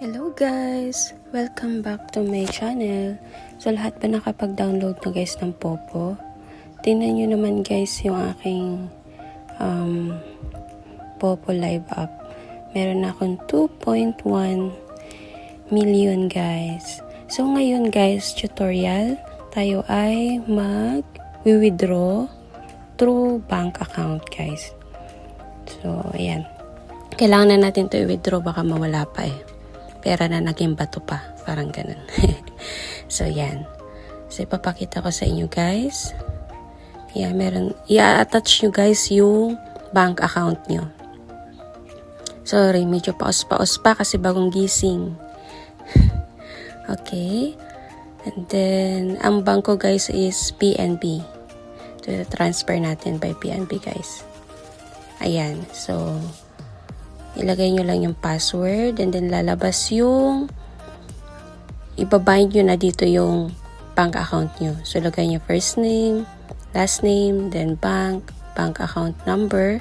Hello guys! Welcome back to my channel. So lahat ba nakapag-download na guys ng Popo? Tingnan nyo naman guys yung aking Popo live app. Meron akong 2.1 million guys. So ngayon guys, tutorial. Tayo ay mag-withdraw through bank account guys. So ayan. Kailangan na natin to i-withdraw, baka mawala pa eh. Pera na naging bato pa. Parang ganun. So, yan. So, ipapakita ko sa inyo, guys. Yan, meron. I-attach nyo, guys, yung bank account nyo. Sorry, medyo paos-paos pa kasi bagong gising. Okay. And then, ang bank ko, guys, is PNB. So, transfer natin by PNB, guys. Ayan. So, ilagay nyo lang yung password and then lalabas yung ibabind nyo na dito yung bank account nyo. So, ilagay nyo first name, last name, then bank account number,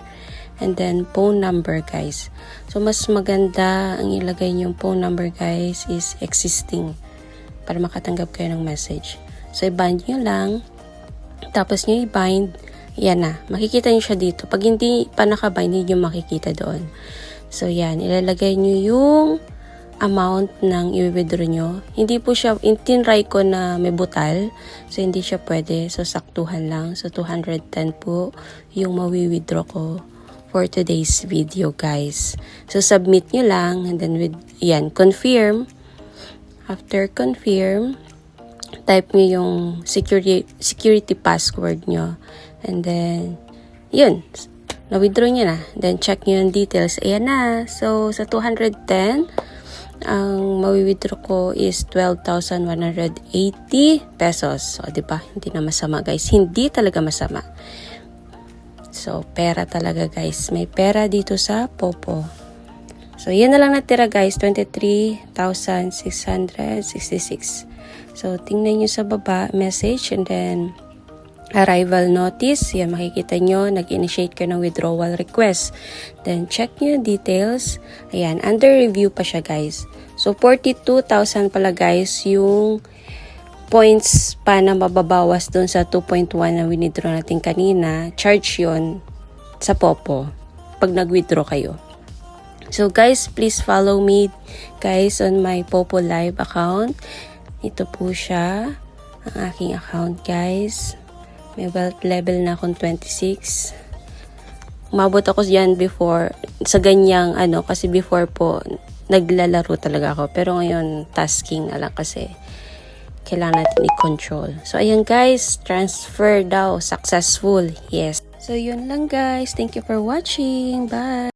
and then phone number, guys. So, mas maganda ang ilagay nyo yung phone number, guys, is existing para makatanggap kayo ng message. So, i-bind nyo lang, tapos nyo i-bind, yan na. Makikita nyo siya dito. Pag hindi pa nakabind, hindi nyo makikita doon. So, yan. Ilalagay nyo yung amount ng i-withdraw nyo. Hindi po siya, tinry ko na may butal. So, hindi siya pwede. So, saktuhan lang. So, 210 po yung mawi-withdraw ko for today's video, guys. So, submit nyo lang. And then, yan, confirm. After confirm, type nyo yung security password nyo. And then, yun. Na-withdraw nyo na. Then, check nyo yung details. Ayan na. So, sa 210, ang mawi-withdraw ko is 12,180 pesos. So, diba? Hindi na masama, guys. Hindi talaga masama. So, pera talaga, guys. May pera dito sa Popo. So, yan na lang natira, guys. 23,666. So, tingnan nyo sa baba, message, and then arrival notice. Yan, makikita nyo, nag-initiate ka ng withdrawal request. Then, check nyo details. Ayan, under review pa siya, guys. So, 42,000 pala, guys, yung points pa na mababawas dun sa 2.1 na withdraw natin kanina. Charge yon sa Popo pag nag-withdraw kayo. So, guys, please follow me, guys, on my Popo Live account. Ito po siya, ang aking account, guys. May wealth level na akong 26. Umabot ako dyan before, sa ganyang kasi before po, naglalaro talaga ako. Pero ngayon, tasking na lang kasi kailangan natin i-control. So, ayan guys, transfer daw, successful. Yes. So, yun lang guys. Thank you for watching. Bye!